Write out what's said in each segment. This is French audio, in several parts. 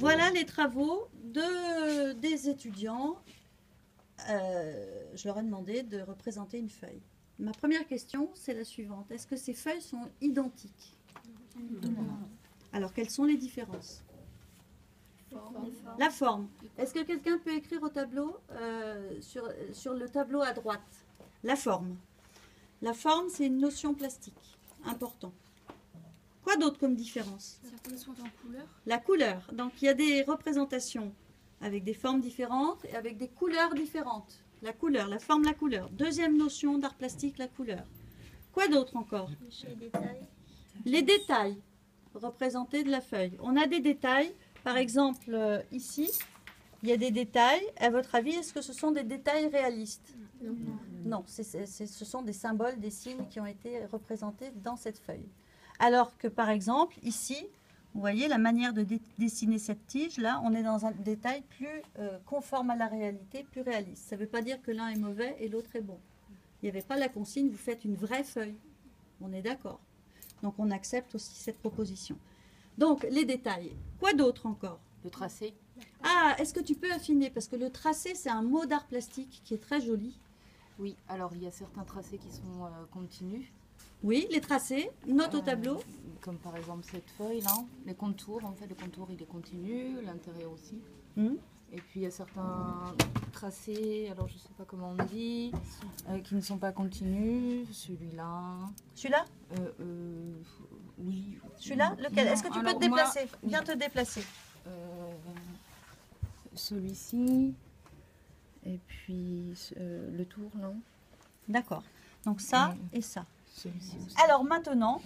Voilà les travaux des étudiants. Je leur ai demandé de représenter une feuille. Ma première question, c'est la suivante. Est-ce que ces feuilles sont identiques? Non. Alors, quelles sont les différences? La forme. Est-ce que quelqu'un peut écrire au tableau, sur le tableau à droite? La forme. La forme, c'est une notion plastique. Important. Quoi d'autre comme différence? Certaines sont en couleur. La couleur. Donc, il y a des représentations avec des formes différentes et avec des couleurs différentes. La couleur, la forme, la couleur. Deuxième notion d'art plastique, la couleur. Quoi d'autre encore? Les détails. Les détails représentés de la feuille. On a des détails. Par exemple, ici, il y a des détails. À votre avis, est-ce que ce sont des détails réalistes? Non, ce sont des symboles, des signes qui ont été représentés dans cette feuille. Alors que, par exemple, ici, vous voyez la manière de dessiner cette tige, là, on est dans un détail plus conforme à la réalité, plus réaliste. Ça ne veut pas dire que l'un est mauvais et l'autre est bon. Il n'y avait pas la consigne, vous faites une vraie feuille. On est d'accord. Donc, on accepte aussi cette proposition. Donc, les détails. Quoi d'autre encore? Le tracé. Ah, est-ce que tu peux affiner? Parce que le tracé, c'est un mot d'art plastique qui est très joli. Oui, alors il y a certains tracés qui sont continus. Oui, les tracés, note au tableau. Comme par exemple cette feuille-là, les contours, en fait le contour il est continu, l'intérieur aussi. Et puis il y a certains tracés, alors je ne sais pas comment on dit, qui ne sont pas continus. Celui-là. Celui-là? Oui. Celui-là? Lequel? Est-ce que tu peux te déplacer? Viens te déplacer. Celui-ci. Et puis le tour, non? D'accord. Donc ça et ça. Celui-ci aussi. Alors maintenant,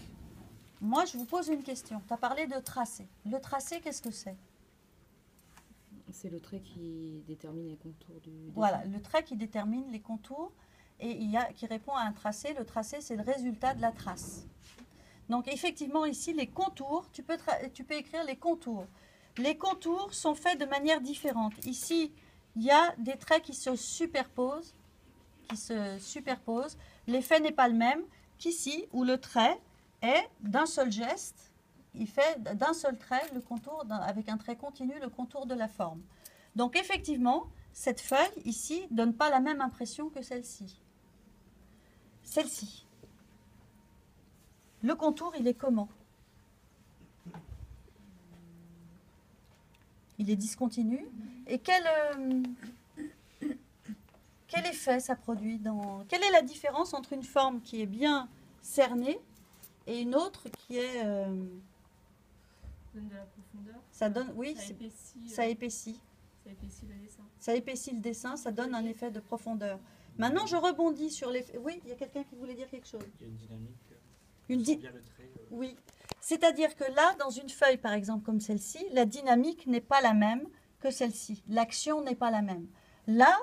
moi je vous pose une question. Tu as parlé de tracé. Le tracé, qu'est-ce que c'est? C'est le trait qui détermine les contours du dessin. Voilà, le trait qui détermine les contours et qui répond à un tracé. Le tracé, c'est le résultat de la trace. Donc effectivement ici, les contours, tu peux écrire les contours. Les contours sont faits de manière différente. Ici, il y a des traits qui se superposent. L'effet n'est pas le même qu'ici, où le trait est d'un seul geste. Il fait d'un seul trait le contour, avec un trait continu, le contour de la forme. Donc effectivement, cette feuille ici ne donne pas la même impression que celle-ci. Celle-ci. Le contour, il est comment? Il est discontinu. Et quel effet ça produit dans... Quelle est la différence entre une forme qui est bien cernée et une autre qui est... Ça donne de la profondeur. Ça donne, oui, ça épaissit. Ça épaissit le dessin. Ça épaissit le dessin, ça donne un effet de profondeur. Maintenant, je rebondis sur les... Oui, il y a quelqu'un qui voulait dire quelque chose. Il y a une dynamique. Bien le trait, oui. C'est-à-dire que là, dans une feuille, par exemple, comme celle-ci, la dynamique n'est pas la même que celle-ci. L'action n'est pas la même. Là,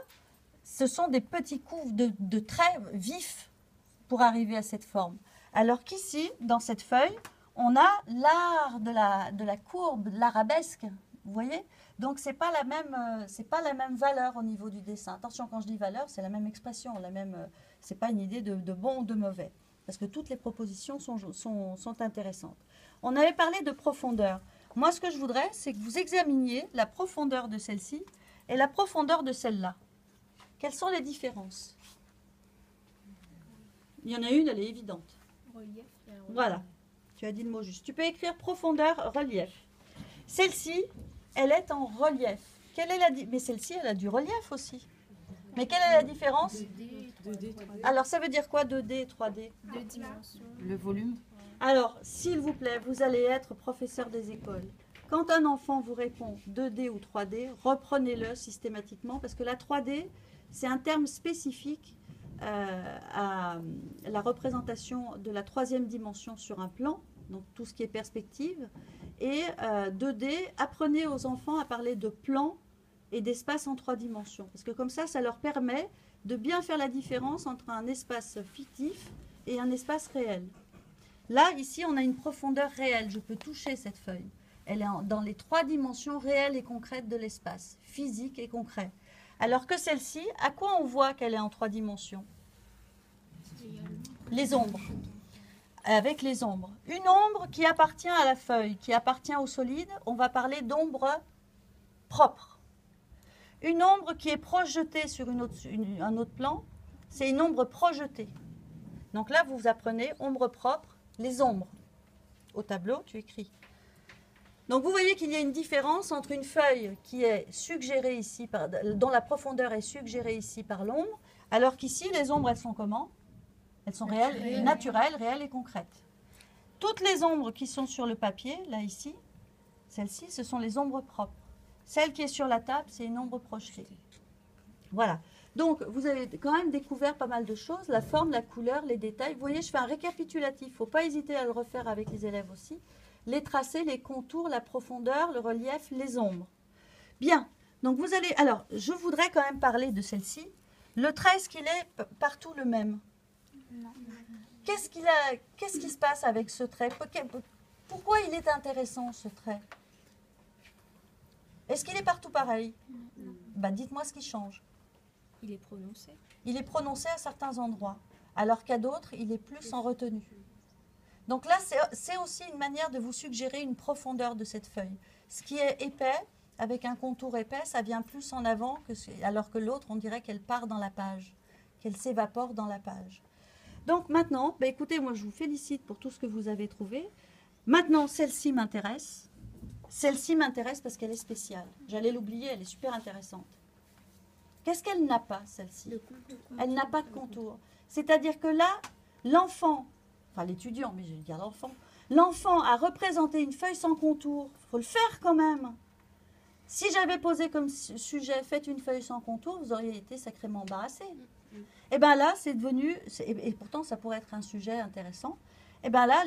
ce sont des petits coups de traits vifs pour arriver à cette forme. Alors qu'ici, dans cette feuille, on a l'art de la courbe, de l'arabesque. Vous voyez? Donc, c'est pas la même valeur au niveau du dessin. Attention, quand je dis valeur, c'est la même expression. C'est pas une idée de bon ou de mauvais. Parce que toutes les propositions sont intéressantes. On avait parlé de profondeur. Moi, ce que je voudrais, c'est que vous examiniez la profondeur de celle-ci et la profondeur de celle-là. Quelles sont les différences? Il y en a une, elle est évidente. Relief. Voilà, tu as dit le mot juste. Tu peux écrire profondeur, relief. Celle-ci, elle est en relief. Mais celle-ci, elle a du relief aussi. Mais quelle est la différence? 2D, 3D. Alors, ça veut dire quoi 2D, 3D? 2 dimensions. Le volume. Alors, s'il vous plaît, vous allez être professeur des écoles. Quand un enfant vous répond 2D ou 3D, reprenez-le systématiquement parce que la 3D, c'est un terme spécifique à la représentation de la troisième dimension sur un plan, donc tout ce qui est perspective. Et 2D, apprenez aux enfants à parler de plan et d'espace en 3 dimensions. Parce que comme ça leur permet de bien faire la différence entre un espace fictif et un espace réel. Là, ici, on a une profondeur réelle. Je peux toucher cette feuille. Elle est dans les 3 dimensions réelles et concrètes de l'espace, physique et concret. Alors que celle-ci, à quoi on voit qu'elle est en 3 dimensions? Les ombres. Avec les ombres. Une ombre qui appartient à la feuille, qui appartient au solide, on va parler d'ombre propre. Une ombre qui est projetée sur un autre plan, c'est une ombre projetée. Donc là, vous apprenez ombre propre, les ombres. Au tableau, tu écris. Donc vous voyez qu'il y a une différence entre une feuille qui est suggérée ici, dont la profondeur est suggérée ici par l'ombre, alors qu'ici, les ombres, elles sont comment? Elles sont naturelles, réelles et concrètes. Toutes les ombres qui sont sur le papier, là, ici, celle-ci, ce sont les ombres propres. Celle qui est sur la table, c'est une ombre projetée. Voilà. Donc, vous avez quand même découvert pas mal de choses, la forme, la couleur, les détails. Vous voyez, je fais un récapitulatif. Il ne faut pas hésiter à le refaire avec les élèves aussi. Les tracés, les contours, la profondeur, le relief, les ombres. Bien. Donc, vous allez... Alors, je voudrais quand même parler de celle-ci. Le trait, est-ce qu'il est partout le même? Non. Qu'est-ce qui se passe avec ce trait? Pourquoi il est intéressant, ce trait? Est-ce qu'il est partout pareil? Bah, dites-moi ce qui change. Il est prononcé. Il est prononcé à certains endroits, alors qu'à d'autres, il est plus en retenue. Donc là, c'est aussi une manière de vous suggérer une profondeur de cette feuille. Ce qui est épais, avec un contour épais, ça vient plus en avant, alors que l'autre, on dirait qu'elle part dans la page, qu'elle s'évapore dans la page. Donc maintenant, bah écoutez, moi je vous félicite pour tout ce que vous avez trouvé. Maintenant, celle-ci m'intéresse. Celle-ci m'intéresse parce qu'elle est spéciale. J'allais l'oublier, elle est super intéressante. Qu'est-ce qu'elle n'a pas, celle-ci? Elle n'a pas de contour. C'est-à-dire que là, l'enfant, enfin l'étudiant, mais je vais dire l'enfant a représenté une feuille sans contour. Il faut le faire quand même. Si j'avais posé comme sujet, faites une feuille sans contour, vous auriez été sacrément embarrassé. Et bien là, c'est devenu, et pourtant ça pourrait être un sujet intéressant, et bien là,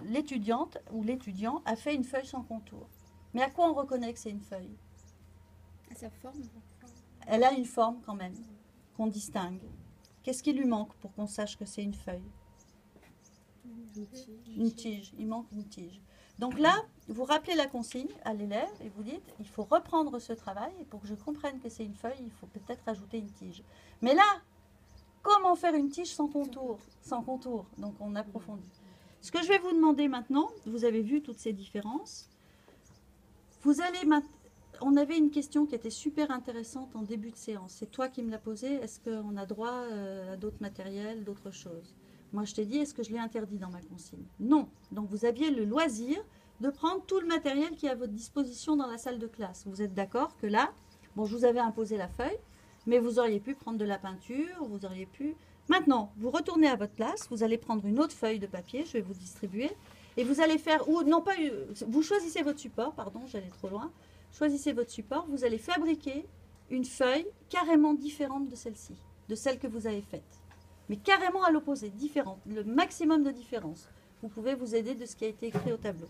l'étudiante ou l'étudiant a fait une feuille sans contour. Mais à quoi on reconnaît que c'est une feuille? À sa forme. Elle a une forme quand même, qu'on distingue. Qu'est-ce qui lui manque pour qu'on sache que c'est une feuille? Une tige. Il manque une tige. Donc là, vous rappelez la consigne à l'élève et vous dites, il faut reprendre ce travail et pour que je comprenne que c'est une feuille, il faut peut-être ajouter une tige. Mais là, comment faire une tige sans contour? Sans contour, donc on approfondit. Ce que je vais vous demander maintenant, vous avez vu toutes ces différences, vous allez maintenant... On avait une question qui était super intéressante en début de séance. C'est toi qui me l'as posée. Est-ce qu'on a droit à d'autres matériels, d'autres choses? Moi, je t'ai dit, est-ce que je l'ai interdit dans ma consigne? Non. Donc, vous aviez le loisir de prendre tout le matériel qui est à votre disposition dans la salle de classe. Vous êtes d'accord que là, bon, je vous avais imposé la feuille, mais vous auriez pu prendre de la peinture, vous auriez pu... Maintenant, vous retournez à votre place, vous allez prendre une autre feuille de papier, je vais vous distribuer, et vous allez faire... Ou non, pas... Vous choisissez votre support, pardon, j'allais trop loin. Choisissez votre support, vous allez fabriquer une feuille carrément différente de celle-ci, de celle que vous avez faite. Mais carrément à l'opposé, différente, le maximum de différence. Vous pouvez vous aider de ce qui a été écrit au tableau.